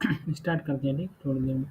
Start करते हैं, ठीक, थोड़ी देर में।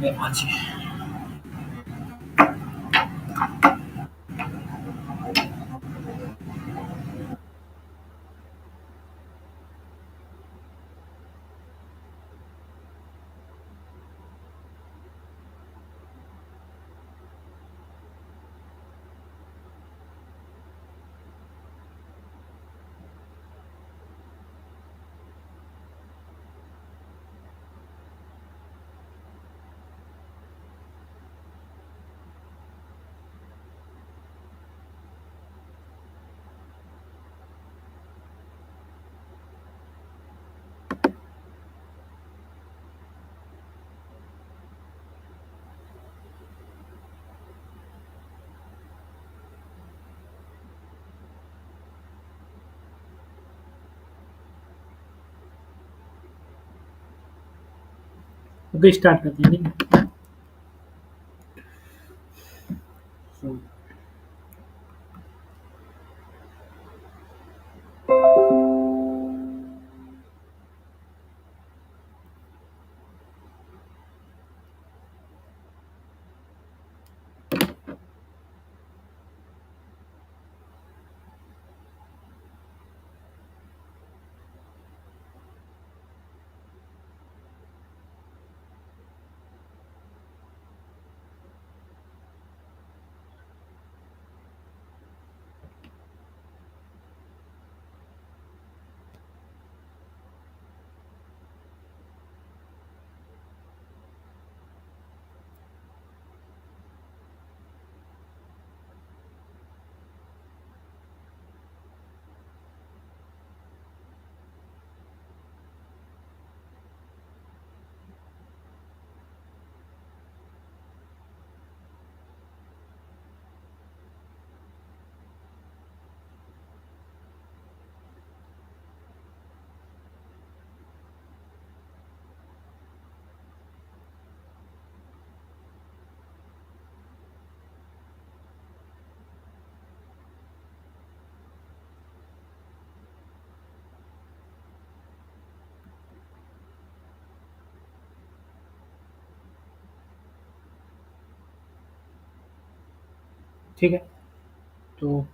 हाँ जी। ओके, स्टार्ट करते हैं, ठीक है? So, ठीक है, तो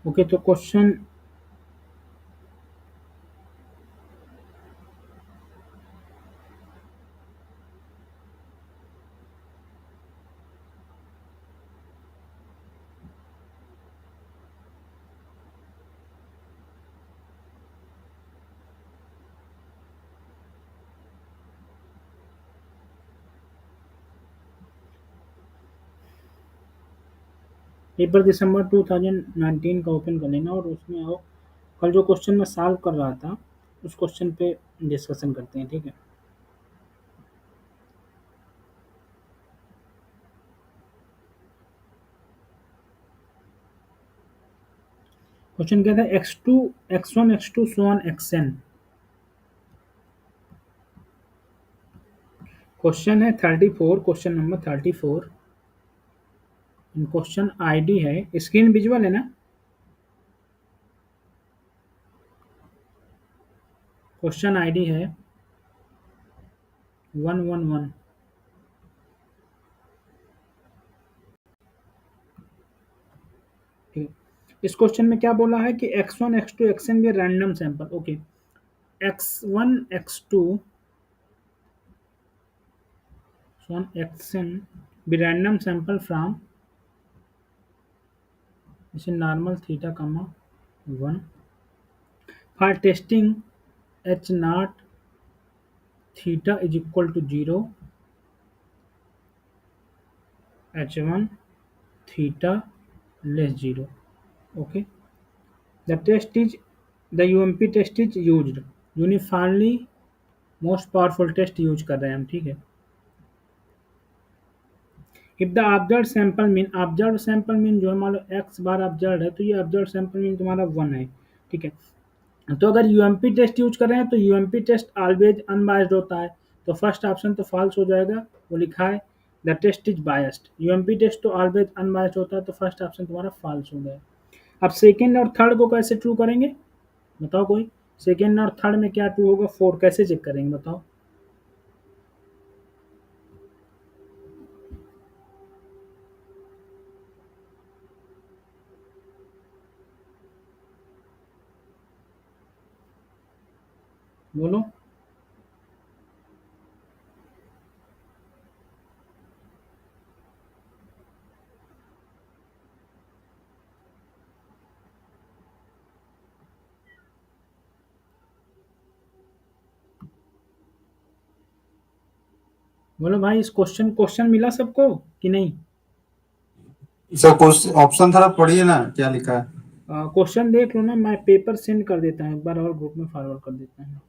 ओके, तो क्वेश्चन पेपर दिसंबर 2019 का ओपन कर लेना और उसमें आओ। कल जो क्वेश्चन मैं सॉल्व कर रहा था, उस क्वेश्चन पे डिस्कशन करते हैं, ठीक है? क्वेश्चन क्या था? x2, x1, x2 so on xn। Question है 34, क्वेश्चन नंबर 34। क्वेश्चन आईडी है, स्क्रीन विजुअल है ना? क्वेश्चन आईडी है 111। ठीक है। इस क्वेश्चन में क्या बोला है कि x1 x2 xn भी random sample. Okay, x1 x2 xn be random sample from this is normal theta comma 1 for testing h naught theta is equal to 0 h1 theta less 0। okay, the test is the UMP test is used uniformly most powerful test use कर रहे हैं हम। ठीक है। If the observe sample mean जो है मान लो x बार observe है तो ये ऑब्जर्व सैंपल मीन तुम्हारा 1 है। ठीक है। तो अगर यूएमपी टेस्ट यूज कर रहे हैं तो यूएमपी टेस्ट ऑलवेज अनबायस्ड होता है, तो फर्स्ट ऑप्शन तो फॉल्स हो जाएगा। वो लिखा है the test is biased, UMP test तो ऑलवेज अनबायस्ड होता है, तो फर्स्ट ऑप्शन तुम्हारा फॉल्स हो गया। अब सेकेंड और थर्ड को कैसे ट्रू करेंगे बताओ कोई? सेकेंड और थर्ड में क्या ट्रू होगा? 4 कैसे चेक करेंगे बताओ? बोलो। बोलो भाई, इस क्वेश्चन मिला सबको कि नहीं? सर क्वेश्चन ऑप्शन थोड़ा पढ़िए ना, क्या लिखा है? क्वेश्चन देख लो ना, मैं पेपर सेंड कर देता हूँ एक बार और ग्रुप में फॉरवर्ड कर देता हूँ।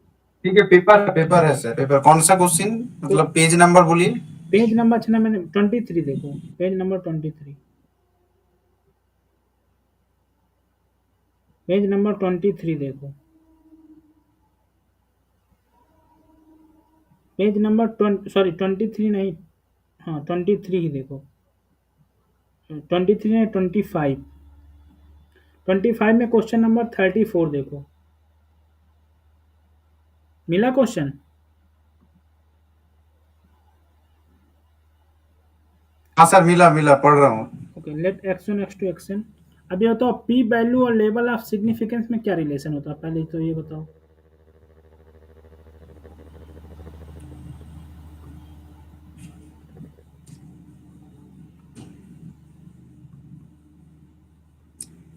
ठीक है, पेपर है सर। पेपर कौन सा क्वेश्चन, मतलब पेज नंबर बोलिए। पेज नंबर अच्छा ना, मैंने 23 देखो, पेज नंबर 23, पेज नंबर 23 देखो, पेज नंबर 23 नहीं, हाँ 23 ही देखो, 23 नहीं 25, 25 में क्वेश्चन नंबर 34 देखो, मिला क्वेश्चन? हाँ सर, मिला पढ़ रहा हूँ। Okay, let x1 x2 xn। अब ये बताओ पी वैल्यू और लेवल ऑफ सिग्निफिकेंस में क्या रिलेशन होता है, पहले तो ये बताओ।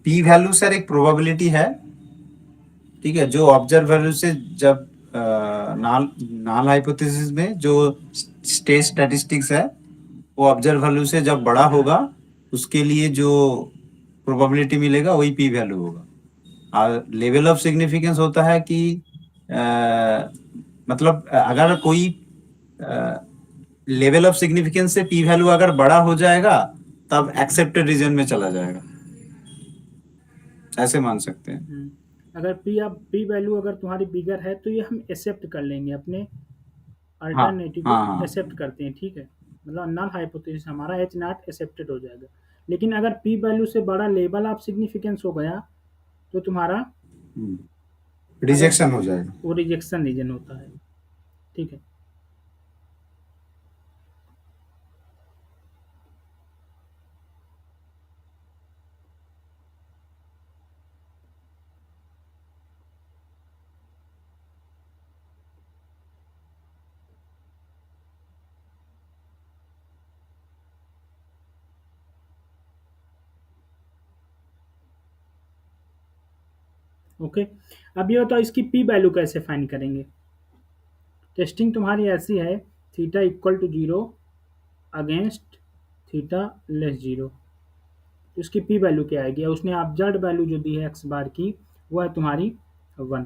पी वैल्यू सर एक प्रोबेबिलिटी है, ठीक है, जो ऑब्जर्व वैल्यू से जब नाल हाइपोथेसिस में जो स्टेट स्टैटिस्टिक्स है वो ऑब्जर्व वैल्यू से जब बड़ा होगा उसके लिए जो प्रोबेबिलिटी मिलेगा वही पी वैल्यू होगा। और लेवल ऑफ सिग्निफिकेंस होता है कि मतलब अगर कोई लेवल ऑफ सिग्निफिकेंस से पी वैल्यू अगर बड़ा हो जाएगा तब एक्सेप्टेड रीजन में चला जाएगा, ऐसे मान सकते हैं। अगर पी वैल्यू अगर तुम्हारी बिगर है तो ये हम एक्सेप्ट कर लेंगे, अपने हाँ अल्टरनेटिव हाँ को हाँ। एक्सेप्ट करते हैं। ठीक है, मतलब नल हाइपोथेसिस हमारा एच नॉट एक्सेप्टेड हो जाएगा। लेकिन अगर पी वैल्यू से बड़ा लेवल ऑफ सिग्निफिकेंस हो गया तो तुम्हारा रिजेक्शन हो जाएगा, वो रिजेक्शन रीजन होता है। ठीक है। ओके, अब ये बताओ इसकी पी वैल्यू कैसे फाइंड करेंगे? टेस्टिंग तुम्हारी ऐसी है, theta equal to 0 against theta less 0, तो इसकी पी वैल्यू क्या आएगी? उसने ऑब्जर्व वैल्यू जो दी है एक्स बार की वो है तुम्हारी 1,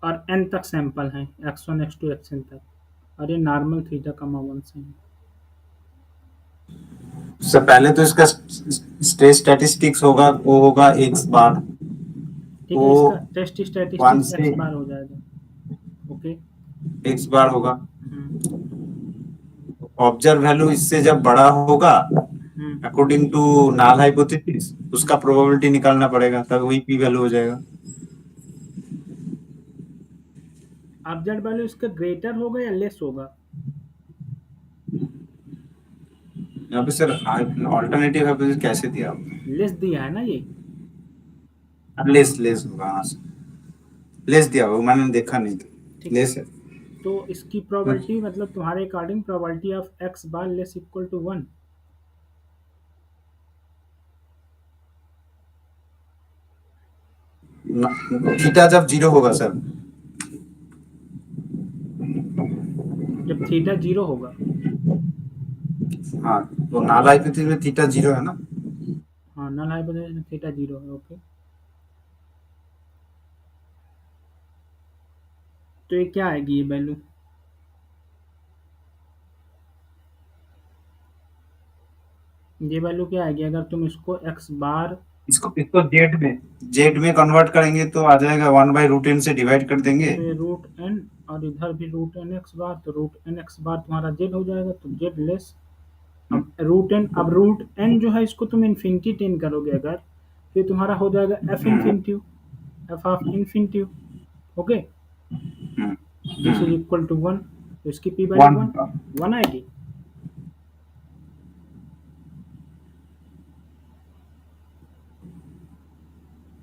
और एन तक सैंपल हैं, x1 x2 xn तक, और ये नॉर्मल थीटा कमा 1 से है। उससे पहले तो इसका स्टेट स्टैटिस्टिक्स होगा, वो होगा एक्स बार, ठीक है, इसका टेस्ट स्टैटिस्टिक्स से एक्स बार हो जाएगा। ओके। एक्स बार होगा। ऑब्जर्व वैल्यू इससे जब बड़ा होगा अकॉर्डिंग टू नाल हाइपोथेसिस उसका प्रोबेबिलिटी निकालना पड़ेगा, तब वही पी वैल्यू हो जाएगा। ऑब्जर्व वैल्यू इसका ग्रेटर होगा या लेस होगा? यहाँ पे सर ऑल्टरनेटिव हाइपोथेसिस कैसे दिया आपने? लेस दिया है ना ये। लेस लेस होगा, हाँ सर लेस दिया होगा, मैंने देखा नहीं था, ठीक है, लेस है। तो इसकी प्रोबेबिलिटी मतलब तुम्हारे according probability of X bar less equal to 1। Theta जब जीरो होगा सर, जब थीटा जीरो होगा। हाँ तो नाल हाइपोथेसिस में थीटा जीरो है ना। हाँ, नल हाइपोथेसिस थीटा जीरो है। ओके, तो ये क्या आएगी ये वैल्यू? ये वैल्यू क्या आएगी अगर तुम इसको एक्स बार इसको इसको जेड में कन्वर्ट करेंगे तो आ जाएगा 1/√n से डिवाइड कर देंगे। तो ये रूट एन और इधर भी रूट एन एक्स बार, तो रूट एन एक्स बार तुम्हारा जेड हो जाएगा, तो जेड लेस। अब रूट एन जो है इसको तुम इन्फिनिटी टेन करोगे अगर, फिर तुम्हारा हो जाएगा F infinitive, F of infinitive. Okay, this is equal to 1, तो इसकी पी वैल्यू 1 1 आएगी।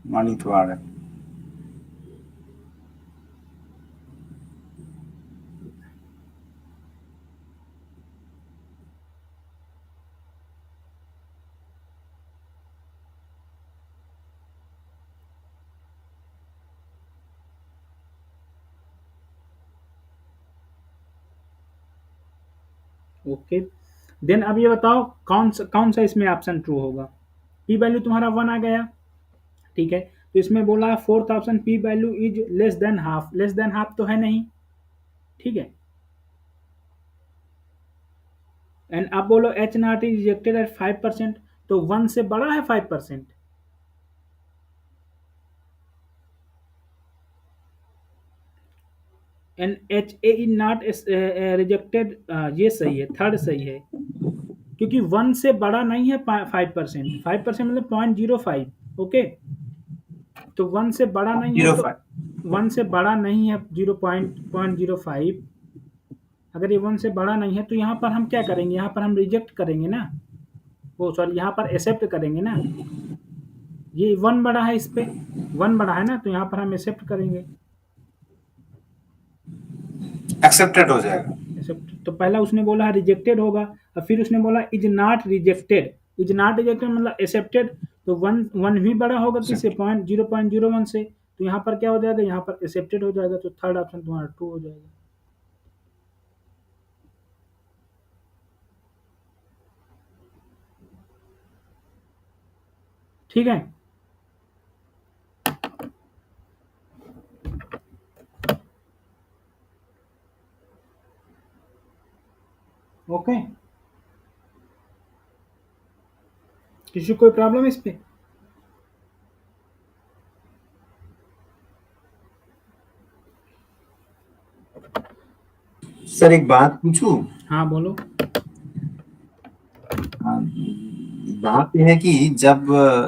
मानी तो आ रहा है। ओके, देन अब ये बताओ कौन सा इसमें ऑप्शन ट्रू होगा? पी वैल्यू तुम्हारा 1 आ गया, ठीक है, तो इसमें बोला है fourth option P value is less than half, less than half तो है नहीं, ठीक है। एंड अब बोलो H not is rejected at 5%, तो 1 से बड़ा है 5%। And H A is not rejected, ये सही है, थर्ड सही है, क्योंकि 1 से बड़ा नहीं है 5%, 5% मतलब 0.05। ओके, तो 1 से बड़ा नहीं है, जीरो तो फाइव 1 से बड़ा नहीं है 0.05। अगर ये 1 से बड़ा नहीं है तो यहाँ पर हम क्या करेंगे, यहाँ पर हम रिजेक्ट करेंगे ना, वो सॉरी यहाँ पर एक्सेप्ट करेंगे ना। ये 1 बड़ा है, इस पे 1 बड़ा है ना, तो यहाँ पर हम एक्सेप्ट करेंगे। एक्सेप्टेड हो जाएगा। एक्सेप्ट, तो पहला उसने बोला है रिजेक्टेड होगा, और फिर उसने बोला is not rejected, is not rejected मतलब एक्सेप्टेड, तो 1 भी बड़ा होगा किससे, 0.01 से, तो यहाँ पर क्या हो जाएगा, यहाँ पर एक्सेप्टेड हो जाएगा, तो थर्ड ऑप्शन तुम्हारा ट्रू हो जाएगा। ठीक है, ओके, किसी को कोई प्रॉब्लम इस पे? सर एक बात पूछूं? हाँ बोलो। हाँ, बात यह है कि जब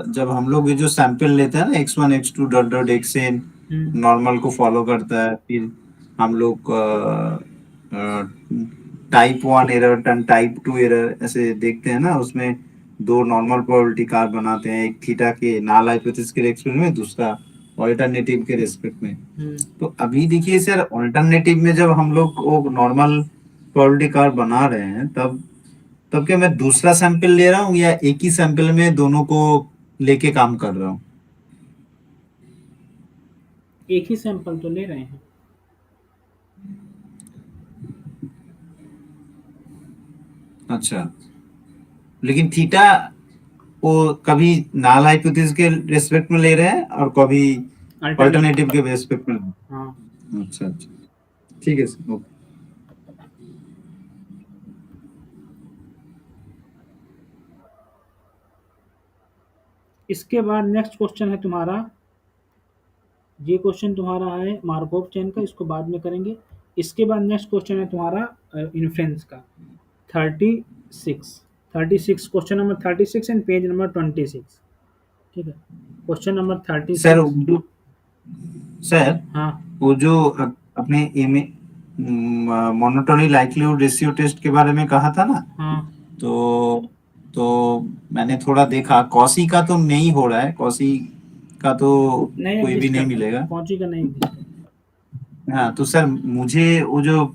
जब हम लोग ये जो सैंपल लेते हैं ना x1 x2 dot dot xn हम्म नॉर्मल को फॉलो करता है, फिर हम लोग टाइप 1 एरर टाइप 2 एरर ऐसे देखते हैं ना, उसमें दो नॉर्मल प्रोबेबिलिटी कार बनाते हैं, एक थीटा के नाल हाइपोथेसिस के रेस्पेक्ट में, दूसरा ऑल्टरनेटिव के रेस्पेक्ट में। हम्म तो अभी देखिए सर, ऑल्टरनेटिव में जब हम लोग वो नॉर्मल प्रोबेबिलिटी कार बना रहे हैं, तब तब क्या मैं दूसरा सैंपल ले रहा हूँ या एक ही सैंपल में दोनों को लेके काम कर रहा हूँ? एक ही सैंपल तो ले रहे हैं। अच्छा, लेकिन थीटा वो कभी नाल हाइपोथेसिस के रेस्पेक्ट में ले रहे हैं और कभी अल्टरनेटिव, अल्टरनेटिव के रेस्पेक्ट में। हाँ। अच्छा अच्छा, ठीक है सर, ओके। इसके बाद नेक्स्ट क्वेश्चन है तुम्हारा, ये क्वेश्चन तुम्हारा है मार्कोव चेन का, इसको बाद में करेंगे। इसके बाद नेक्स्ट क्वेश्चन है तुम्हारा इन्फ्रेंस का 36। 36, question number 36 and page number 26। ठीक है, क्वेश्चन नंबर सर 36। जो सर हाँ वो जो अपने M monotone likelihood ratio test के बारे में कहा था ना, हाँ, तो तो मैंने थोड़ा देखा, कॉसी का तो नहीं हो रहा है, कॉसी का तो नहीं कोई भी एग्जिस्ट नहीं करता, मिलेगा। कौची का नहीं एग्जिस्ट करता। हाँ तो सर मुझे वो जो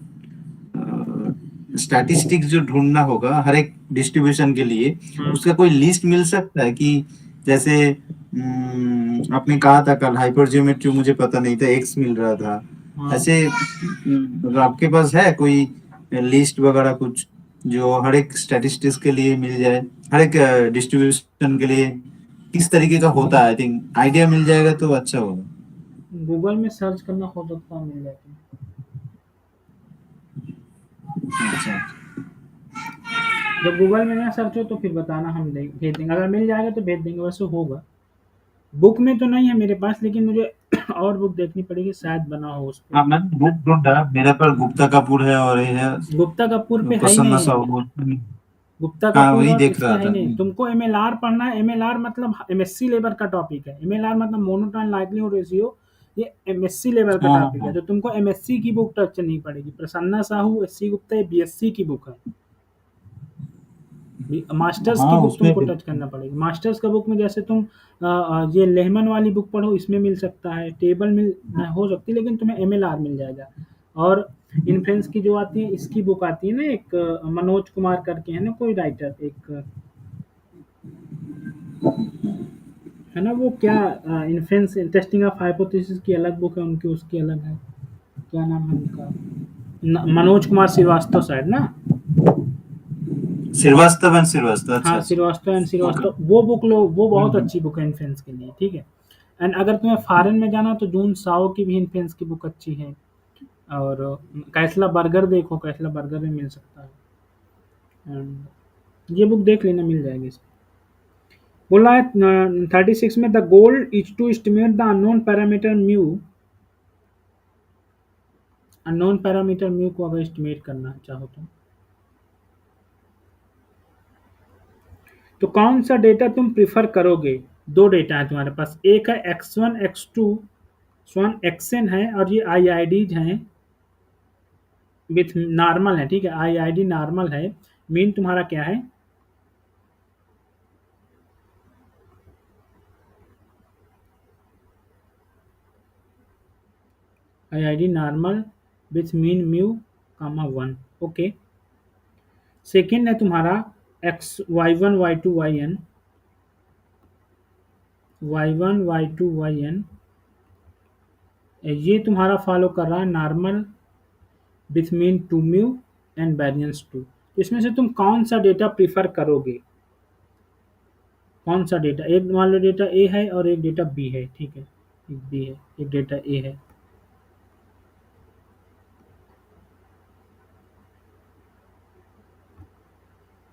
स्टैटिस्टिक्स जो ढूंढना होगा हर एक डिस्ट्रीब्यूशन के लिए, हाँ उसका कोई लिस्ट मिल सकता है कि जैसे आपने कहा था कल हाइपर ज्योमेट्री मुझे पता नहीं था, एक्स मिल रहा था, हाँ, ऐसे आपके पास है कोई लिस्ट वगैरह कुछ जो हर एक स्टैटिस्टिक्स के लिए मिल जाए, हर एक डिस्ट्रीब्यूशन के लिए किस तरीके का होता है, आई थिंक आइडिया मिल जाएगा तो अच्छा होगा। गूगल में सर्च करना हो तो मिल जाता है। अच्छा। जब गूगल में ना सर्च हो तो फिर बताना, हम भेज देंगे, अगर मिल जाएगा तो भेज देंगे, वैसे होगा। बुक में तो नहीं है मेरे पास, लेकिन मुझे और बुक देखनी पड़ेगी, शायद बना हो उस पे। हाँ मैंने बुक ढूंढा, मेरे पास गुप्ता कपूर है और ये है गुप्ता कपूर पे है ही प्रसन्ना नहीं। साहू। गुप्ता हाँ कपूर वही और देख इस पे रहा है ही था। नहीं। तुमको एमएलआर पढ़ना है, एमएलआर मतलब एमएससी लेवल का टॉपिक है। एमएलआर मतलब मोनोटोन लाइक्लीहुड रेशियो, ये एमएससी लेवल का हाँ हाँ टॉपिक है, हाँ। तो तुमको एमएससी की बुक टच करनी पड़ेगी। प्रसन्ना साहू, एससी गुप्ता, ये बीएससी की बुक है। मास्टर्स की हाँ बुक उसमें तुमको टच करना पड़ेगी। मास्टर्स का बुक में जैसे तुम ये लेहमन वाली बुक पढ़ो, इसमें मिल सकता है, टेबल मिल न हो सकती, लेकिन तुम्हें एमएलआर मिल जाएगा। और इन्फ्लुएंस की जो आती है, इसकी बुक आती है ना एक, मनोज कुमार करके है ना कोई राइटर, एक है ना, वो क्या, इन्फ्लुएंस टेस्टिंग ऑफ हाइपोथेसिस की अलग बुक है उनकी, उसकी अलग है। क्या नाम है उनका, मनोज कुमार श्रीवास्तव शायद ना। श्रीवास्तव एंड श्रीवास्तव, अच्छा हाँ, अच्छा। Srivastava and okay. श्रीवास्तव, वो बुक लो, वो बहुत अच्छी बुक है इन्फ्लुएंस के लिए। ठीक है। एंड अगर तुम्हें फॉरेन में जाना तो जून साओ की भी इन्फ्लुएंस की बुक अच्छी है। और कैसला बर्गर देखो, कैसला बर्गर में मिल सकता है। एंड ये बुक देख लेना, मिल जाएगी इसमें। बोला है 36 में, the goal is to estimate the unknown parameter mu. Unknown parameter mu को अगर एस्टिमेट करना चाहो तो कौन सा डेटा तुम प्रिफर करोगे? दो डेटा है तुम्हारे पास, एक है x1 x2 स्वान एक्सन है, और ये आईआईडीज हैं विथ नॉर्मल है। ठीक है, आईआईडी नॉर्मल है। मीन तुम्हारा क्या है? IID normal with mean mu comma 1। Okay. Second है तुम्हारा x y1 y2 yn, y1 y2 yn, ये तुम्हारा फॉलो कर रहा है normal with mean 2 mu and variance 2। तो इसमें से तुम कौन सा डेटा प्रीफर करोगे? कौन सा डेटा? एक मान लो डेटा ए है और एक डेटा बी है। ठीक है, एक बी है, एक डेटा ए है।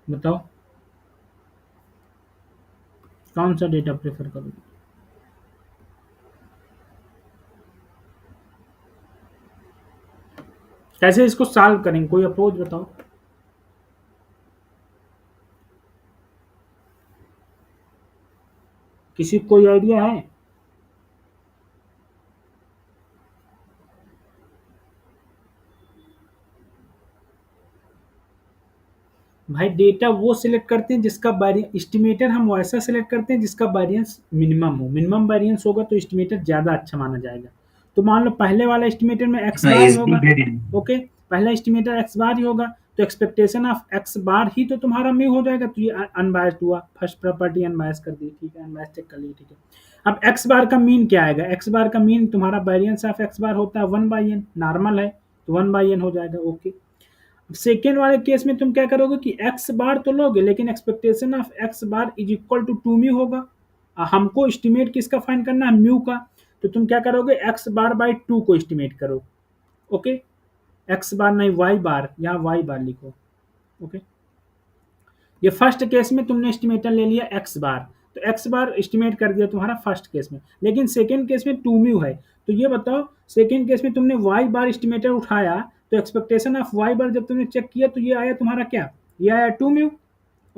बताओ कौन सा डेटा प्रेफर करोगे? कैसे इसको सॉल्व करेंगे, कोई अप्रोच बताओ। किसी को कोई आइडिया है? भाई डेटा वो सिलेक्ट करते हैं जिसका वेरिएंस, एस्टिमेटर हम वैसा सिलेक्ट करते हैं जिसका वेरिएंस मिनिमम हो। मिनिमम वेरिएंस होगा तो एस्टिमेटर ज़्यादा अच्छा माना जाएगा। तो मान लो पहले वाला एस्टिमेटर में एक्स हाँ बार ही एस बी होगा। डेड। ओके, पहला एस्टिमेटर एक्स बार ही होगा, तो एक्सपेक्टेशन ऑफ एक्स बार ही तो तुम्हारा म्यू हो जाएगा। तो ये अनबायस्ड हुआ, फर्स्ट प्रॉपर्टी अनबायस कर दी। ठीक है, अनबायस चेक कर ली। ठीक है, अब एक्स बार का मीन क्या आएगा? एक्स बार का मीन तुम्हारा वेरिएंस ऑफ एक्स बार होता है 1/n, नॉर्मल है तो 1/n हो जाएगा। ओके। सेकेंड वाले केस में तुम क्या करोगे कि एक्स बार तो लोगे, लेकिन expectation of X bar is equal to 2 mu होगा। हमको एस्टिमेट किसका फाइंड करना है? म्यू का। तो तुम क्या करोगे? एक्स बार बाई 2 को एस्टिमेट करो। ओके, एक्स बार नहीं, वाई बार, यहाँ वाई बार लिखो। ओके, ये फर्स्ट केस में तुमने एस्टिमेटर ले लिया एक्स बार, तो एक्स बार एस्टिमेट कर दिया तुम्हारा फर्स्ट केस में, लेकिन सेकेंड केस में 2 म्यू है। तो ये बताओ, सेकेंड केस में तुमने वाई बार एस्टिमेटर उठाया, तो एक्सपेक्टेशन ऑफ वाई बार जब तुमने चेक किया तो ये आया तुम्हारा क्या? ये आया 2 म्यू।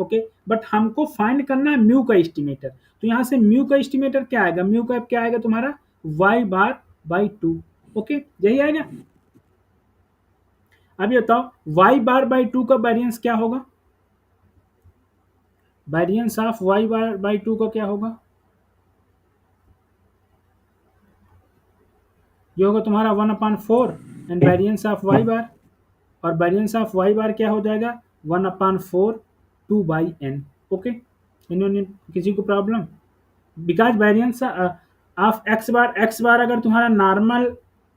ओके, बट हमको फाइंड करना है म्यू का एस्टिमेटर। तो यहाँ से म्यू का एस्टिमेटर क्या आएगा, म्यू का क्या आएगा तुम्हारा y बार बाई 2। ओके, यही आएगा। अभी बताओ y बार बाई 2 का वेरिएंस क्या होगा, variance of y bar by 2 का क्या होगा, ये होगा तुम्हारा 1/4 एंड वेरिएंस ऑफ y बार, और वेरिएंस ऑफ y बार क्या हो जाएगा 1/4 2/n। ओके, इन्होंने किसी को problem, because variance of x bar अगर तुम्हारा normal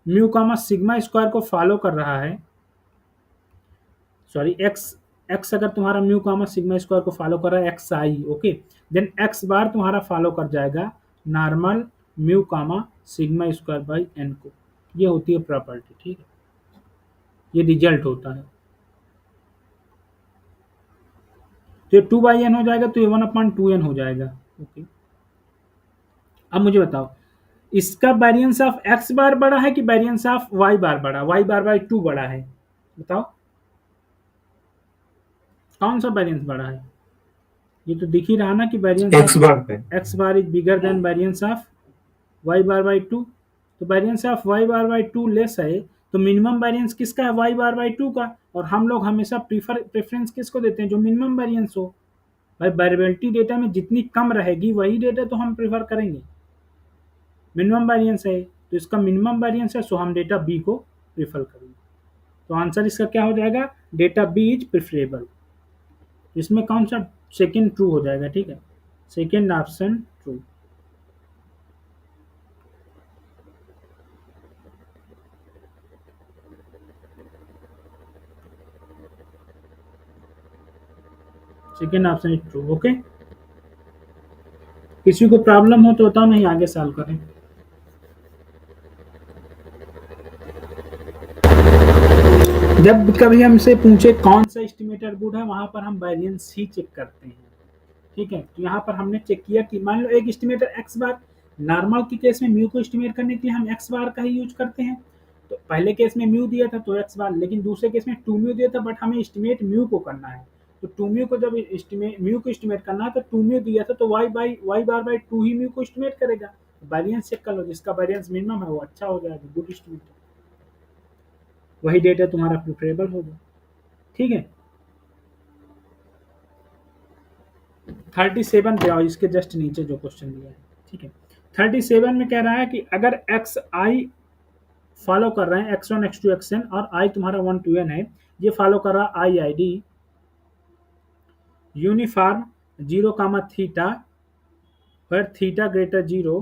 mu comma sigma square को फॉलो कर रहा है, सॉरी एक्स अगर तुम्हारा म्यू कामा सिग्मा स्क्वायर को फॉलो कर रहा है X I, okay, then X bar तुम्हारा फॉलो कर जाएगा normal mu comma sigma square by N को। ये होती है प्रॉपर्टी, ठीक है, ये रिजल्ट होता है। तो ये 2/n हो जाएगा, तो ये 1/2n हो जाएगा। ओके, अब मुझे बताओ इसका वेरिएंस ऑफ एक्स बार बड़ा है कि वेरिएंस ऑफ वाई बार बड़ा, वाई बार बाई 2 बड़ा है, बताओ कौन सा वेरिएंस बड़ा है। ये तो दिख ही रहा ना कि वेरिएंस एक्स ऑफ बार पे। X bar is bigger than variance of Y bar by 2। तो variance of Y bar by 2 less है, तो मिनिमम वेरिएंस किसका है वाई बार बाई 2 का, और हम लोग हमेशा प्रेफरेंस किसको देते हैं, जो मिनिमम वेरिएंस हो। भाई वेरिएबिलिटी डेटा में जितनी कम रहेगी वही डेटा तो हम प्रेफर करेंगे, मिनिमम वेरिएंस है तो इसका मिनिमम वेरिएंस है, सो हम डेटा बी को प्रेफर करेंगे। तो आंसर इसका क्या हो जाएगा, डेटा बी इज प्रेफरेबल। इसमें कौन सा सेकेंड ट्रू हो जाएगा, ठीक है, second option true. Second option is true. Okay, किसी को प्रॉब्लम हो तो बताओ, नहीं आगे सॉल्व करें। जब कभी हमसे पूछे कौन सा एस्टिमेटर गुड है, वहां पर हम वेरिएंस ही चेक करते हैं, ठीक है। तो यहाँ पर हमने चेक किया कि मान लो एक एस्टिमेटर एक्स बार, नॉर्मल के केस में म्यू को एस्टिमेट करने के लिए हम एक्स बार का ही यूज करते हैं। तो पहले केस में म्यू दिया था तो एक्स बार, लेकिन दूसरे केस में 2 म्यू दिया था, बट हमें एस्टिमेट म्यू को करना है। तो 2 म्यू को जब एस्टिमेट म्यू को एस्टिमेट करना है तो 2 म्यू दिया था, तो वाई बार बाई 2 ही म्यू को एस्टिमेट करेगा। वेरिएंस चेक कर लो, जिसका वेरिएंस मिनिमम है वो अच्छा हो जाएगा, गुड एस्टिमेट, वही डेटा तुम्हारा प्रिफरेबल होगा, ठीक है। 37 पे आओ, इसके जस्ट नीचे जो क्वेश्चन दिया है, ठीक है। 37 में कह रहा है कि अगर एक्स आई फॉलो कर रहे हैं, x1 x2 xn, और आई तुम्हारा 1 to n है, ये फॉलो कर रहा I I D uniform 0 comma theta, where theta greater 0,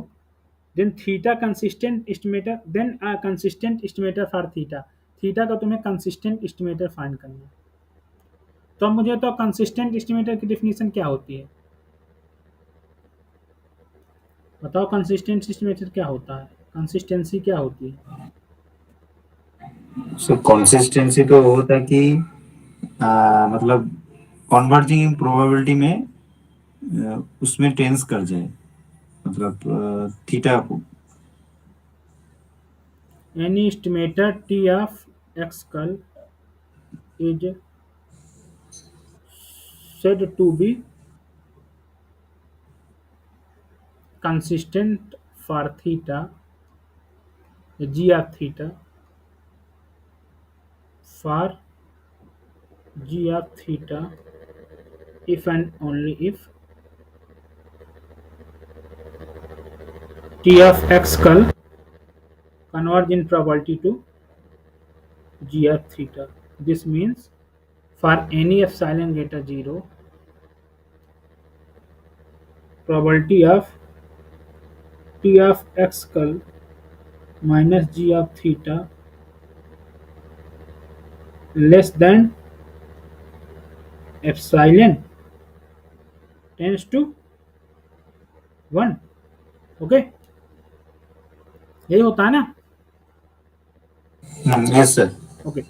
then theta consistent estimator, then a consistent estimator for theta। Theta का तुम्हें कंसिस्टेंट एस्टिमेटर फाइंड करना है। तो अब मुझे तो कंसिस्टेंट एस्टिमेटर की डेफिनेशन क्या होती है, बताओ कंसिस्टेंट एस्टिमेटर क्या होता है, कंसिस्टेंसी क्या होती है। सो कंसिस्टेंसी तो होता है कि मतलब कन्वर्जिंग प्रोबेबिलिटी में उसमें टेंस कर जाए, मतलब थीटा को। Any estimator T of x कल is said to be consistent for theta g of theta for g of theta if and only if t of x call converge in probability to g of theta। This means for any epsilon greater 0, probability of t of x call minus g of theta less than epsilon tends to 1। Okay, यही होता है ना। Yes sir. Okay,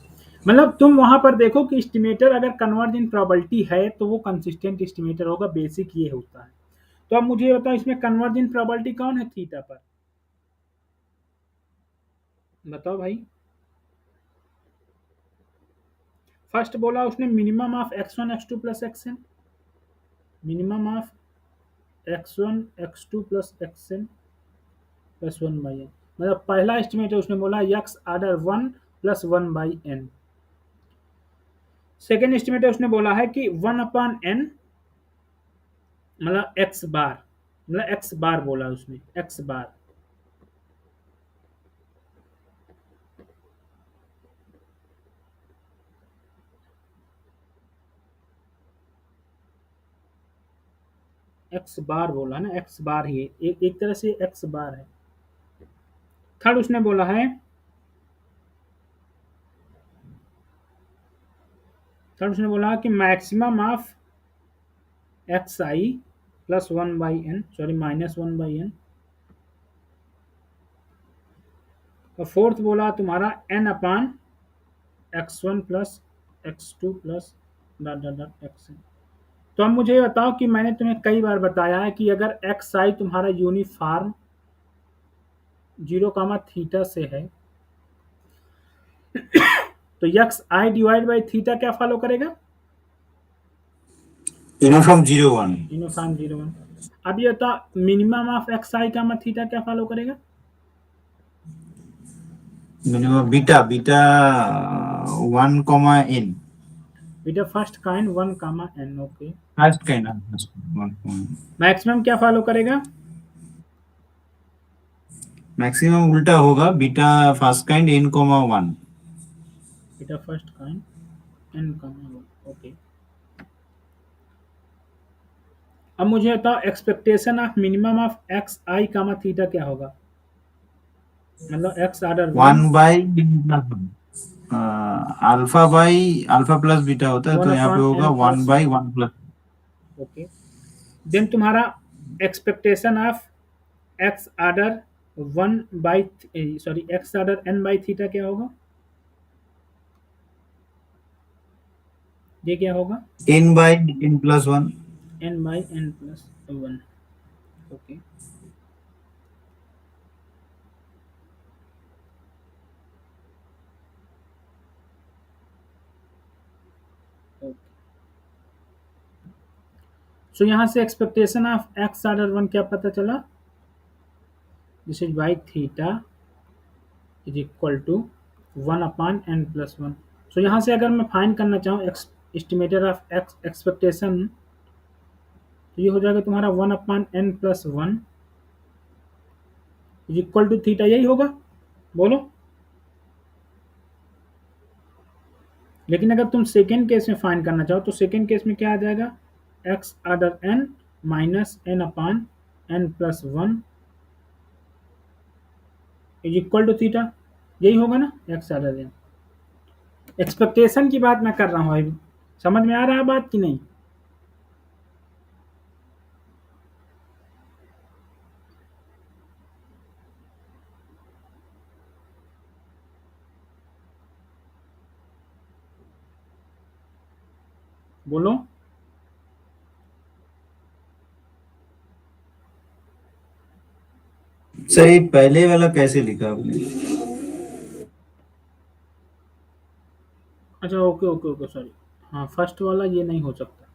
मतलब तुम वहां पर देखो कि एस्टिमेटर अगर कन्वर्ज इन प्रोबेबिलिटी है तो वो कंसिस्टेंट एस्टिमेटर होगा, बेसिक ये होता है। तो अब मुझे ये बताओ इसमें कन्वर्ज इन प्रोबेबिलिटी कौन है थीटा पर, बताओ भाई। फर्स्ट बोला उसने minimum of x1 x2 plus xn, minimum of x1 x2 plus xn plus 1/n, मतलब पहला एस्टिमेट है उसने बोला x order 1 plus 1/n। Second estimate है उसने बोला है कि 1/n मतलब x बार, मतलब x बार बोला उसने, x बार। एक्स बार बोला ना, एक्स बार ही एक तरह से एक्स बार है। थर्ड उसने बोला है, थर्ड उसने बोला कि maximum of X I plus 1/n, sorry -1/n। और फोर्थ बोला तुम्हारा n/x1 plus x2 plus dot dot dot xn। तो अब मुझे ये बताओ कि मैंने तुम्हें कई बार बताया है कि अगर एक्स आई तुम्हारा यूनिफॉर्म 0, थीटा से है तो x I divide by theta क्या फॉलो करेगा? यूनिफॉर्म 0 1। यूनिफॉर्म 0, 1। अब ये बताओ मिनिमम ऑफ एक्स आई का थीटा क्या फॉलो करेगा? Minimum beta 1, beta first kind 1, okay. First kind 1। Maximum क्या फॉलो करेगा? मैक्सिमम उल्टा होगा, beta first kind n, 1। Beta first kind n, 1, okay. अब मुझे बताओ expectation of minimum of X I का थीटा क्या होगा? मतलब X order 1 alpha by alpha plus beta होता है, वन तो यहाँ पे अपॉन होगा N one plus by one plus. Okay. Then तुम्हारा एक्सपेक्टेशन ऑफ एक्स ऑर्डर 1/n/थीटा क्या होगा? ये क्या होगा? n/n+1। n/n+1, okay. सो यहाँ से एक्सपेक्टेशन ऑफ एक्स ऑर्डर 1 क्या पता चला? This is by theta is equal to 1/n+1। So यहाँ से अगर मैं फाइंड करना चाहूँ एस्टिमेटेड ऑफ एक्स एक्सपेक्टेशन, तो ये हो जाएगा तुम्हारा 1/n+1 is equal to theta, यही होगा, बोलो। लेकिन अगर तुम सेकेंड केस में फाइंड करना चाहो तो सेकेंड केस में क्या आ जाएगा? X order n minus n/n+1 is equal to theta, यही होगा ना एक्स ऑर्डर n। एक्सपेक्टेशन की बात मैं कर रहा हूँ अभी, समझ में आ रहा है बात कि नहीं? बोलो। सही, पहले वाला कैसे लिखा आपने? अच्छा, ओके ओके ओके, सॉरी। हाँ, फर्स्ट वाला ये नहीं हो सकता।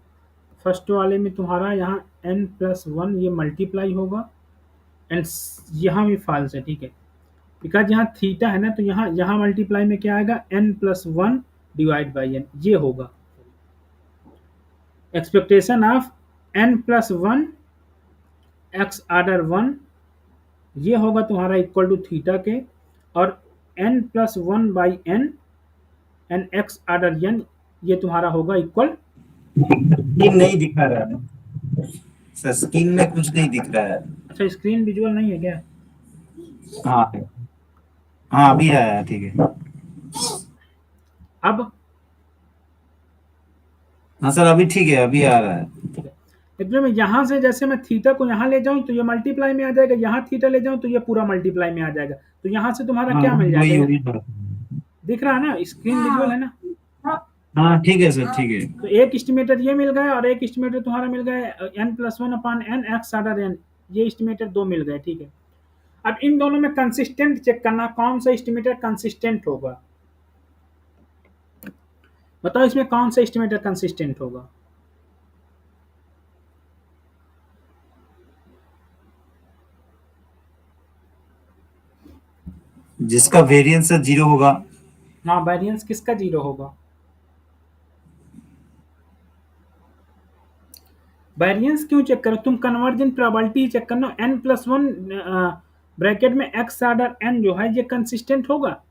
फर्स्ट वाले में तुम्हारा यहाँ n+1 ये मल्टीप्लाई होगा एंड यहाँ भी फॉल्स है, ठीक है। बिकॉज यहाँ थीटा है ना, तो यहाँ यहाँ मल्टीप्लाई में क्या आएगा? n+1 डिवाइड बाई n, ये होगा expectation of n+1 x order 1, ये होगा तुम्हारा इक्वल टू थीटा के, और n+1/n and x order n ये तुम्हारा होगा इक्वल। स्क्रीन नहीं दिखा रहा है सर, स्क्रीन में कुछ नहीं दिख रहा है। अच्छा, स्क्रीन विजुअल नहीं है क्या? हाँ हाँ, अभी आया, ठीक है। अब हाँ सर, अभी ठीक है, अभी आ रहा है। ठीक है, इसमें मैं यहाँ से जैसे मैं थीटा को यहाँ ले जाऊँ तो ये मल्टीप्लाई में आ जाएगा, यहाँ थीटा ले जाऊँ तो ये पूरा मल्टीप्लाई में आ जाएगा, तो यहाँ से तुम्हारा हाँ, क्या मिल वही जाएगा? वही बात। दिख रहा है ना, स्क्रीन विजुअल है ना? हाँ ठीक है सर, ठीक है। तो एक एस्टिमेटेड ये मिल गया और एक एस्टिमेटेड तुम्हारा मिल गया n+1/n एक्स ऑर्डर n, ये एस्टिमेटेड दो मिल गए, ठीक है। अब इन दोनों में कंसिस्टेंट चेक करना, कौन सा एस्टिमेटेड कंसिस्टेंट होगा? बताओ इसमें कौन सा एस्टिमेटेड कंसिस्टेंट होगा? जिसका वेरिएंस 0 होगा। हाँ, वेरिएंस किसका 0 होगा? वेरिएंस क्यों चेक करो? तुम कन्वर्जेंट प्रोबेबिलिटी ही चेक करना। n+1 ब्रैकेट में x ऑर्डर n जो है ये कंसिस्टेंट होगा।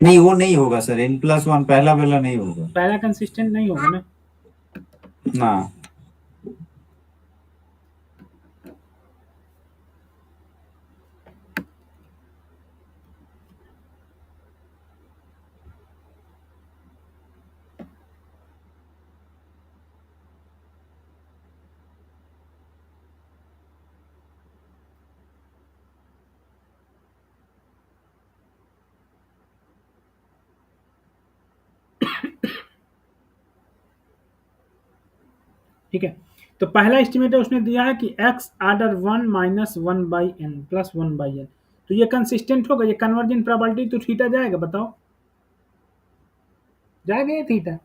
नहीं, वो नहीं होगा सर, n+1 पहला वाला नहीं होगा। पहला कंसिस्टेंट नहीं होगा ना। ना। ठीक है, तो पहला एस्टिमेट उसने दिया है कि x order 1 minus 1/n plus 1/n, तो ये कंसिस्टेंट होगा, ये कन्वर्जेंट प्रोबेबिलिटी, तो थीटा जाएगा, बताओ जाएगा ये थीटा?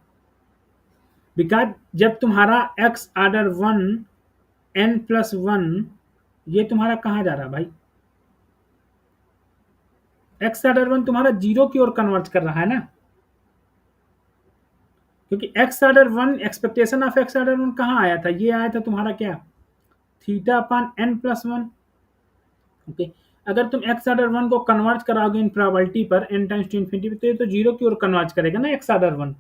बिकॉज जब तुम्हारा x ऑर्डर 1 n प्लस 1, ये तुम्हारा कहाँ जा रहा भाई? x ऑर्डर 1 तुम्हारा 0 की ओर कन्वर्ट कर रहा है ना, क्योंकि x order 1 expectation of x order 1 कहाँ आया था? ये आया था तुम्हारा क्या? Theta upon n+1। ओके, अगर तुम x ऑर्डर 1 को कन्वर्ट कराओगे इन प्रोबेबिलिटी पर n टाइम्स टू इन्फिनिटी, तो ये तो 0 की ओर कन्वर्ट करेगा ना x ऑर्डर 1।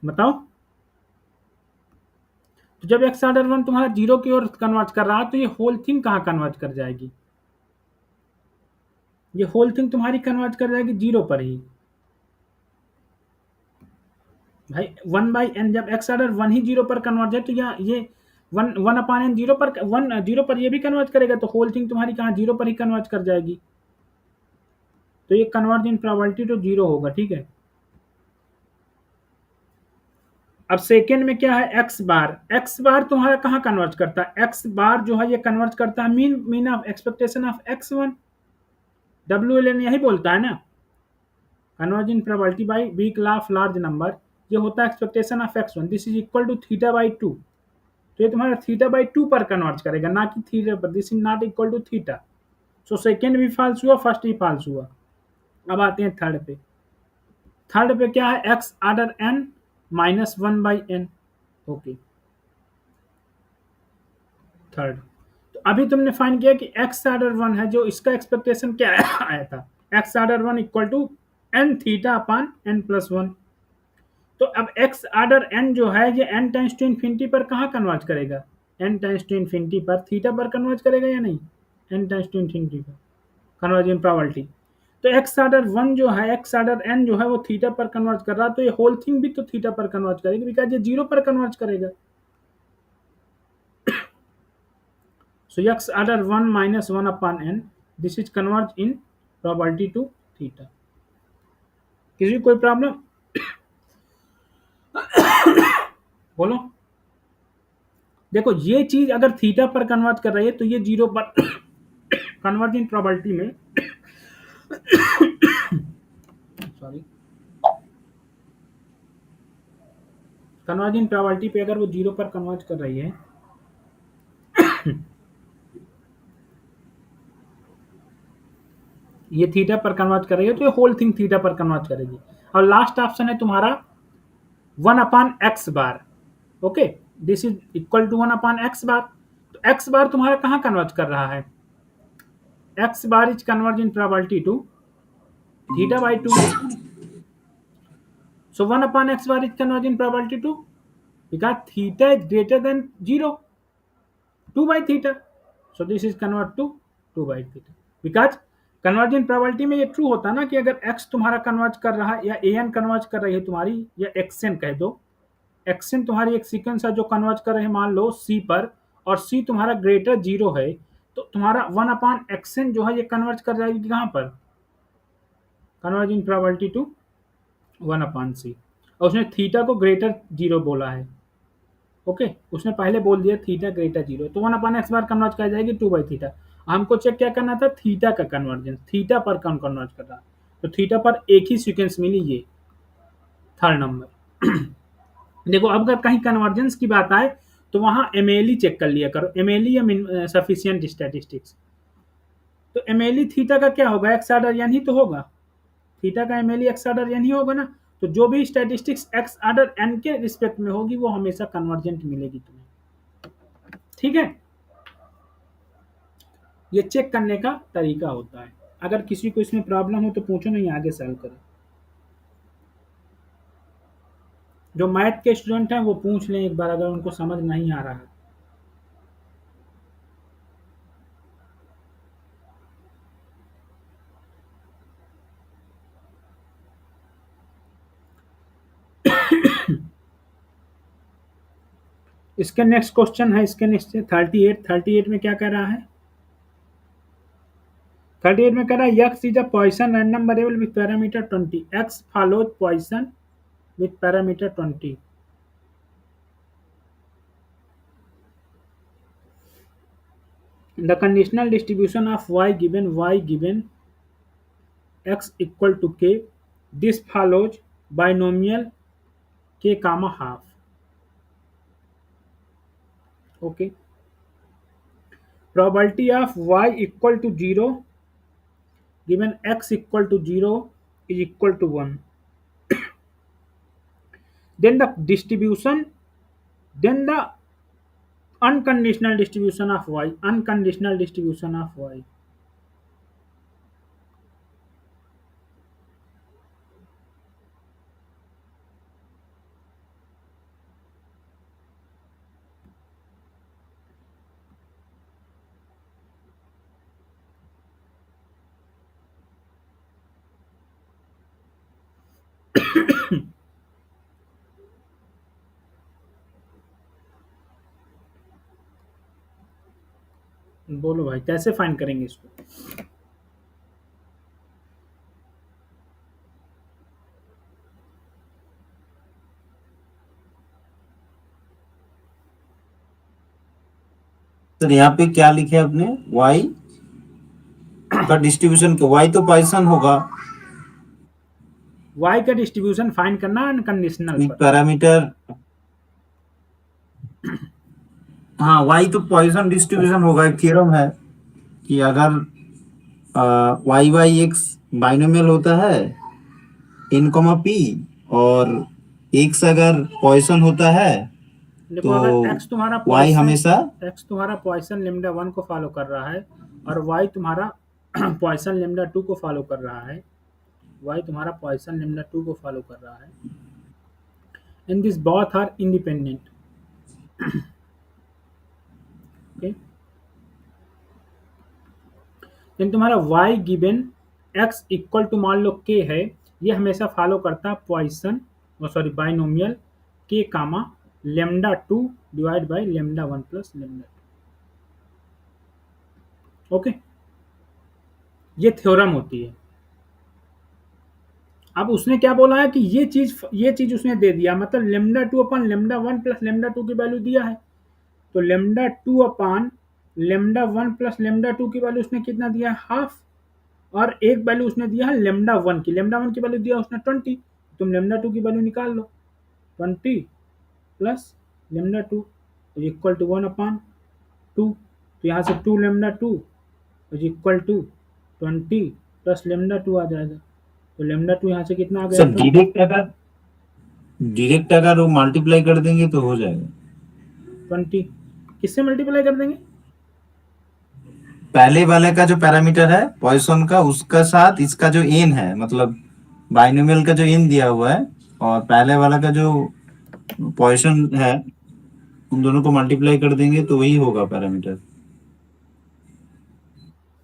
बताओ, तो जब x ऑर्डर 1 तुम्हारा 0 की ओर कन्वर्ट कर रहा है, तो ये होल थिंग कहाँ कन्वर्ट कर जाएगी? ये होल थिंग तुम्हारी कन्वर्ट कर जाएगी 0 पर ही भाई। 1/n जब x ऑर्डर 1 ही 0 पर कन्वर्ट जाए, तो ये 1/n 0 पर 1 0 पर ये भी कन्वर्ट करेगा, तो होल थिंग तुम्हारी कहाँ 0 पर ही कन्वर्ट कर जाएगी, तो ये कन्वर्जेंट प्रोबेबिलिटी तो 0 होगा। ठीक है, अब सेकेंड में क्या है? एक्स बार तुम्हारा कहाँ कन्वर्ट करता है? एक्स बार जो है ये कन्वर्ट करता है mean of expectation of x1। WLN यही बोलता है ना, convergent probability by weak law of large number, ये होता है expectation of x1, this is equal to θ/2। तो ये तुम्हारा θ/2 पर कन्वर्ट करेगा, ना कि थीटा पर। This is not equal to theta. So second भी फॉल्स हुआ, फर्स्ट भी फॉल्स हुआ। अब आते हैं थर्ड पे। थर्ड पे क्या है? x order n minus 1/n। Okay, third, तो अभी तुमने फाइंड किया कि x ऑर्डर 1 है, जो इसका एक्सपेक्टेशन क्या आया था? x order 1 equal to n theta upon n+1। तो अब x ऑर्डर n जो है ये n टाइम्स टू इन्फिनिटी पर कहाँ कन्वर्ट करेगा? n टाइम्स टू इन्फिनिटी पर थीटा पर कन्वर्ट करेगा या नहीं? n टाइम्स टू इन्फिनिटी पर कन्वर्जन प्रोबेबिलिटी। तो x ऑर्डर 1 जो है, x ऑर्डर n जो है वो थीटा पर कन्वर्ट कर रहा है, तो ये होल थिंग भी तो थीटा पर कन्वर्ट करेगी, बिकॉज ये 0 पर कन्वर्ट करेगा। So x order 1 minus 1 upon n, this is converge in probability to theta। किसी कोई प्रॉब्लम? बोलो। देखो, ये चीज अगर थीटा पर कन्वर्ट कर रही है, तो ये 0 पर कन्वर्ज इन प्रोबेबिलिटी में सॉरी, कन्वर्ज इन प्रोबेबिलिटी पे अगर वो 0 पर कन्वर्ज कर रही है, ये थीटा पर कन्वर्ट कर रही है, तो ये होल थिंग थीटा पर कन्वर्ट करेगी। और लास्ट ऑप्शन है तुम्हारा 1 अपॉन एक्स बार। ओके, this is equal to 1 upon X bar. तो एक्स बार तुम्हारा कहाँ कन्वर्ट कर रहा है? X bar is converge in probability to θ/2। So 1 upon x bar is converged in probability to, because theta is greater than 0, 2 by theta. So this is convert to 2 by theta, because convergent probability में ये true होता है ना कि अगर x तुम्हारा converge कर रहा है, या an कन्वर्ज कर रही है तुम्हारी, या xn कह दो, xn तुम्हारी एक सीक्वेंस है जो कन्वर्ज कर रहे हैं मान लो c पर, और c तुम्हारा ग्रेटर 0 है, तो तुम्हारा 1 अपॉन xn जो है ये कन्वर्ज कर जाएगी कहाँ पर? Converging probability to 1 upon c। और उसने थीटा को ग्रेटर 0 बोला है। ओके, उसने पहले बोल दिया थीटा ग्रेटर 0, तो 1 अपॉन एक्स बार कन्वर्ट कर जाएगी 2 बाई थीटा। हमको चेक क्या करना था, थीटा का कन्वर्जेंस, थीटा पर कौन कन्वर्ज कर रहा है, तो थीटा पर एक ही सीक्वेंस मिली, ये थर्ड नंबर। देखो अब अगर कहीं कन्वर्जेंस की बात आए तो वहां एमएलई चेक कर लिया करो, एमएलई या सफिशिएंट स्टैटिस्टिक्स। तो एमएलई थीटा का क्या होगा, एक्स आर्डर एन ही तो होगा, थीटा का एमएलई एक्स आर्डर एन ही होगा ना। तो जो भी स्टैटिस्टिक्स एक्स आर्डर एन के रिस्पेक्ट में होगी वो हमेशा कन्वर्जेंट मिलेगी तुम्हें, ठीक है। ये चेक करने का तरीका होता है। अगर किसी को इसमें प्रॉब्लम हो तो पूछो, नहीं आगे सॉल्व करो। जो मैथ के स्टूडेंट हैं वो पूछ लें एक बार अगर उनको समझ नहीं आ रहा है। इसके नेक्स्ट क्वेश्चन है, इसके नेक्स्ट 38, 38 में क्या कह रहा है, 38 में कह रहा है x is a Poisson random variable with parameter 20, x follows Poisson with parameter 20। The conditional distribution of y given x equal to k, this follows binomial k comma half, okay. Probability of y equal to 0 given x equal to 0 is equal to 1. Then the unconditional distribution of y. बोलो भाई कैसे find करेंगे इसको। Sir यहाँ पे क्या लिखे आपने, y का डिस्ट्रीब्यूशन, के y तो पॉइसन होगा, y का डिस्ट्रीब्यूशन फाइंड करना अनकंडीशनल विथ पर। पैरामीटर, हाँ y तो पॉइसन डिस्ट्रीब्यूशन होगा। एक थ्योरम है कि अगर वाई बाई एक्स बाइनोमियल होता है इन कॉमा पी, और एक्स अगर पॉइसन होता है देखो तो अगर y हमेशा x तुम्हारा पॉइसन लेमडा 1 को फॉलो कर रहा है और y तुम्हारा पॉइसन लेमडा 2 को फॉलो कर रहा है, y तुम्हारा पॉइसन लेमडा 2 को फॉलो कर रहा है, and this both are independent, okay. Then तुम्हारा y given x equal to मान लो k है, ये हमेशा फॉलो करता है Poisson, sorry binomial k comma lambda 2 divide by lambda 1 plus lambda 2, okay. ये थ्योरम होती है। अब उसने क्या बोला है कि ये चीज उसने दे दिया, मतलब लेमडा 2 अपन लेमडा 1 प्लस लेमडा 2 की वैल्यू दिया है, तो लेमडा 2 अपान लेमडा 1 प्लस लेमडा 2 की वैल्यू उसने कितना दिया है, हाफ, और एक वैल्यू उसने दिया है लेमडा 1 की, लेमडा 1 की वैल्यू दिया उसने 20, तुम लेमडा 2 की वैल्यू निकाल लो, 20 plus lambda 2 is equal to 1 upon 2, तो यहाँ से 2 lambda 2 is equal to 20 plus lambda 2 आ जाएगा, तो लेमडा 2 यहाँ से कितना आ गया, सर डायरेक्ट अगर वो मल्टीप्लाई कर देंगे तो हो जाएगा 20, किससे मल्टीप्लाई कर देंगे, पहले वाले का जो पैरामीटर है पॉइसन का, उसका साथ इसका जो एन है, मतलब बाइनोमियल का जो एन दिया हुआ है और पहले वाला का जो पॉइसन है, उन दोनों को मल्टीप्लाई कर देंगे तो वही होगा पैरामीटर।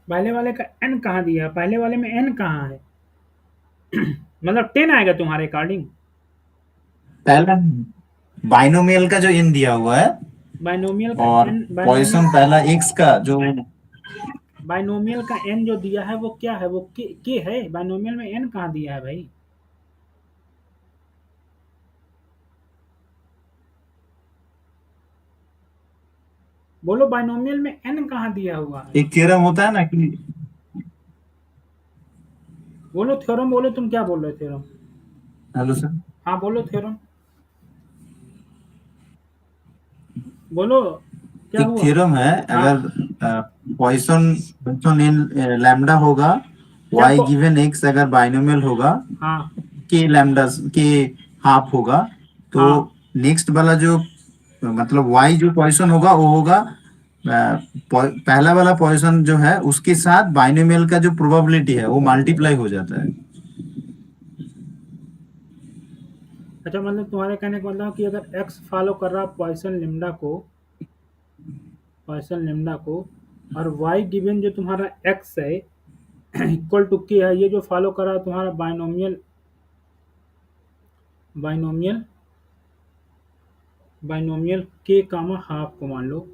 पहले वाले का n कहाँ दिया है, पहले वाले में n कहाँ है, मतलब 10 आएगा तुम्हारे अकॉर्डिंग, पहला बाइनोमियल का जो एन दिया हुआ है बाइनोमियल का और n, पॉइसन पहला एक्स का जो, बाइनोमियल का n जो दिया है वो क्या है, वो के है, बाइनोमियल में n कहाँ दिया है भाई, बोलो बाइनोमियल में n कहाँ दिया हुआ है? एक थ्योरम होता है ना कि बोलो थ्योरम, बोलो तुम क्या बोल रहे हो थ्योरम? हेलो सर, हाँ बोलो थ्योरम, बोलो क्या एक हुआ? थ्योरम है, हाँ अगर पॉइसन पॉइसन इन लैम्डा होगा, जब y गिवन x अगर बाइनोमियल होगा, हाँ के लैम्डा के हाफ होगा, तो हाँ नेक्स्ट वाला जो मतलब y जो पॉइसन होगा वो होगा पहला वाला पॉइसन जो है उसके साथ बाइनोमियल का जो प्रोबेबिलिटी है वो मल्टीप्लाई हो जाता है। अच्छा, मतलब तुम्हारे कहने का मतलब कि अगर x फॉलो कर रहा पॉइसन लेमडा को, और y गिवन जो तुम्हारा x है इक्वल टू के है, ये जो फॉलो कर रहा है तुम्हारा बाइनोमियल, बाइनोमियल बाइनोमियल के कामा हाफ को मान लो,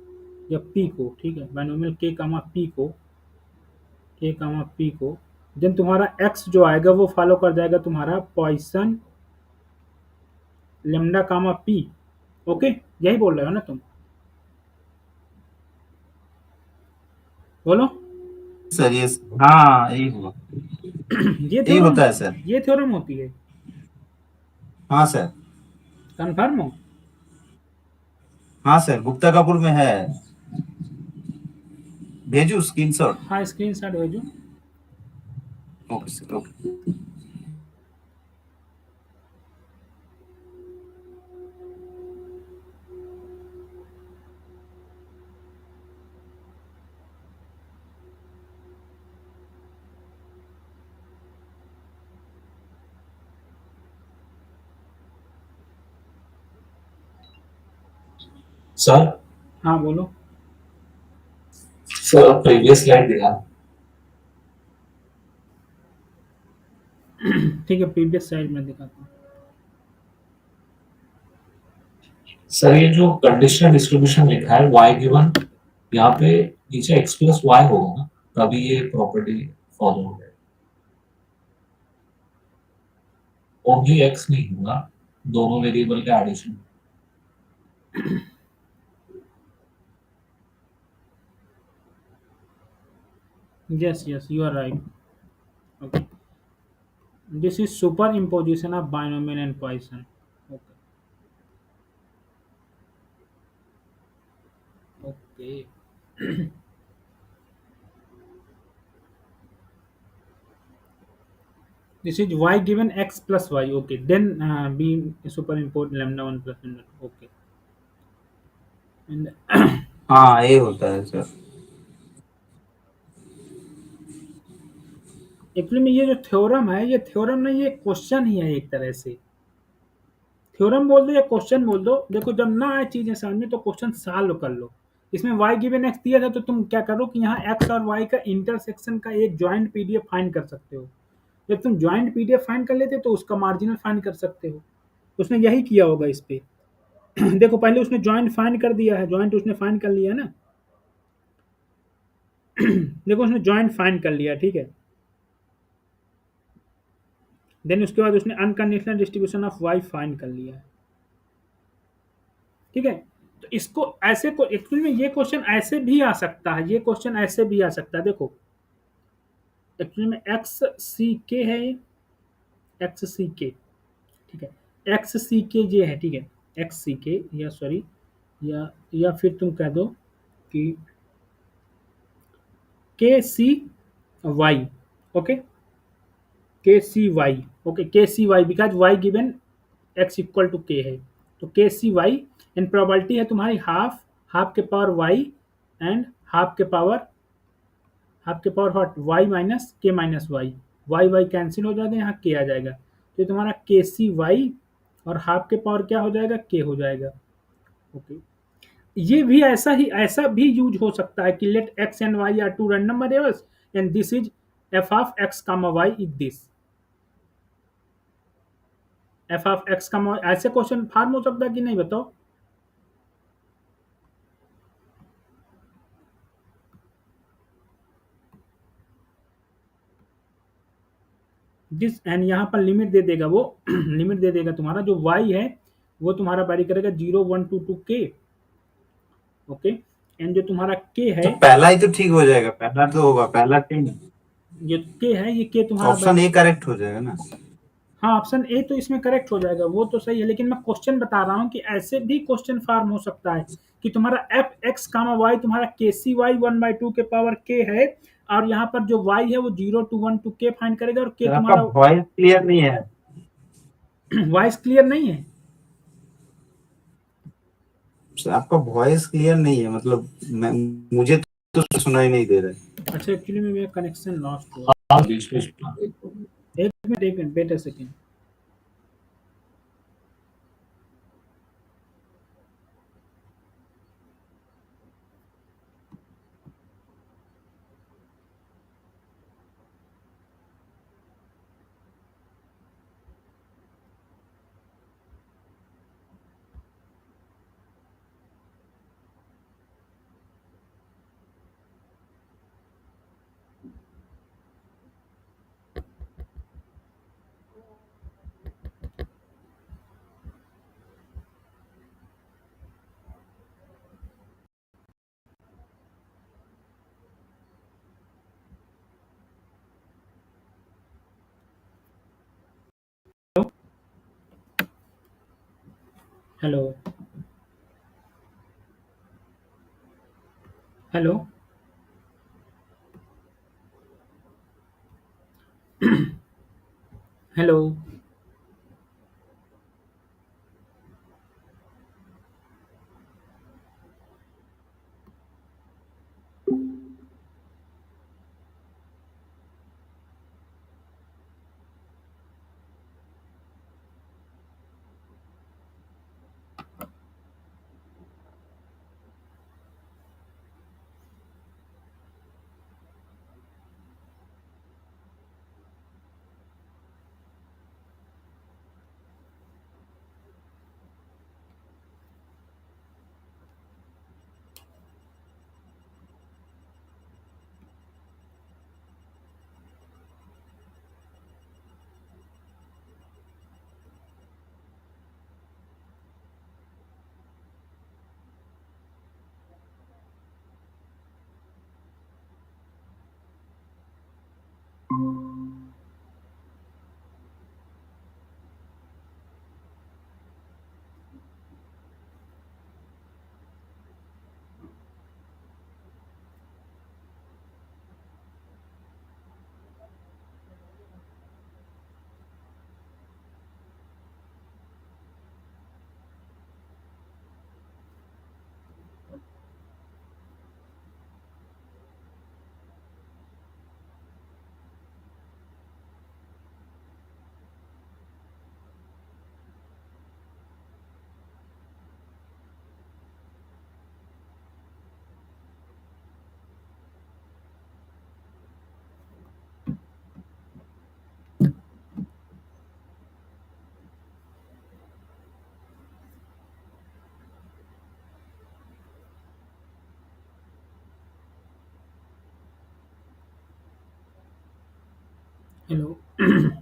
या p को, ठीक है, बाइनोमियल के कामा p को, देन तुम्हारा x जो आएगा वो फॉलो कर जाएगा तुम्हारा पॉइसन लेमडा कामा p। ओके, यही बोल रहे हो ना तुम? बोलो। सर ये, हाँ यही हुआ, ये यही थ्योरम, होता है सर। ये थ्योरम होती है? हाँ सर। कन्फर्म हो? हाँ सर, गुप्ता कपूर में है, भेजू स्क्रीनशॉट। हाँ स्क्रीन शॉट भेजो। Okay sir, okay. सर हाँ बोलो। सर प्रीवियस स्लाइड दिखा। ठीक है, प्रीवियस साइड में दिखाता हूँ। सर ये जो कंडीशनल डिस्ट्रीब्यूशन लिखा है y गिवन, यहाँ पे नीचे x प्लस वाई होगा ना, तभी ये प्रॉपर्टी फॉलो होगा। ओनली x नहीं होगा, दोनों वेरिएबल का addition. Yes, yes, you are right. Okay. This is superimposition of binomial and Poisson. Okay. Okay. This is y given x plus y. Okay. Then be superimpose lambda 1 plus lambda 2. Okay. And हाँ ये होता है sir. Actually में ये जो theorem है, ये theorem नहीं, ये क्वेश्चन ही है एक तरह से। थ्योरम बोल दो या क्वेश्चन बोल दो, देखो जब ना आए चीजें समझ में तो क्वेश्चन सॉल्व कर लो। इसमें y गिवन x दिया था तो तुम क्या करो कि यहाँ x और y का इंटरसेक्शन का एक जॉइंट पीडीएफ फाइंड कर सकते हो। जब तुम जॉइंट पीडीएफ फाइंड कर लेते तो उसका मार्जिनल फाइंड कर सकते हो। उसने यही किया होगा इस पे। देखो पहले उसने जॉइंट फाइंड कर दिया है, जॉइंट उसने फाइंड कर लिया है ना। देखो उसने जॉइंट फाइंड कर लिया, ठीक है। देन उसके बाद उसने unconditional distribution of y find कर लिया है, ठीक है। तो इसको ऐसे को एक्चुअली में ये क्वेश्चन ऐसे भी आ सकता है, ये क्वेश्चन ऐसे भी आ सकता है। देखो एक्चुअली में एक्स सी के है, एक्स सी के, ठीक है, एक्स सी के ये है, ठीक है, एक्स सी के, या सॉरी, या फिर तुम कह दो कि के C Y. Okay, K C Y, okay, K C Y because Y given X equal to K है, तो के सी वाई एंड प्रोबेबिलिटी है तुम्हारी हाफ, हाफ के पावर वाई एंड हाफ के पावर हॉट वाई माइनस के minus Y, Y Y cancel हो जाएगा, यहाँ के आ जाएगा, तो ये तुम्हारा के सी वाई और हाफ के पावर क्या हो जाएगा, के हो जाएगा। ओके, ये भी ऐसा भी यूज हो सकता है कि let X and Y are two random variables and this is F of X comma Y is this, F of X comma, ऐसे क्वेश्चन फार्म हो सकता है कि नहीं बताओ? दिस एंड यहाँ पर लिमिट दे देगा वो लिमिट दे देगा तुम्हारा जो y है वो तुम्हारा वैरी करेगा 0 1 2 2 के। ओके, एंड जो तुम्हारा के तो है, पहला ही तो ठीक हो जाएगा, पहला तो होगा, पहला ठीक है। जो के है ये के तुम्हारा ऑप्शन ए करेक्ट हो जाएगा ना। हाँ, ऑप्शन ए तो इसमें करेक्ट हो जाएगा, वो तो सही है, लेकिन मैं क्वेश्चन बता रहा हूँ कि ऐसे भी क्वेश्चन फॉर्म हो सकता है कि तुम्हारा एफ एक्स कामा वाई तुम्हारा के सी वाई 1/2 के पावर के है, और यहाँ पर जो वाई है वो 0 to 1 to के फाइंड करेगा, और के सर आपका तुम्हारा वॉइस क्लियर नहीं है। वॉइस क्लियर नहीं है। सर आपका वॉइस क्लियर नहीं है, मतलब मुझे तो सुनाई नहीं दे रहा है। अच्छा, एक्चुअली में मेरा कनेक्शन लॉस्ट हुआ। हाँ, बीच में एक minute wait a second. Hello hello hello. Hello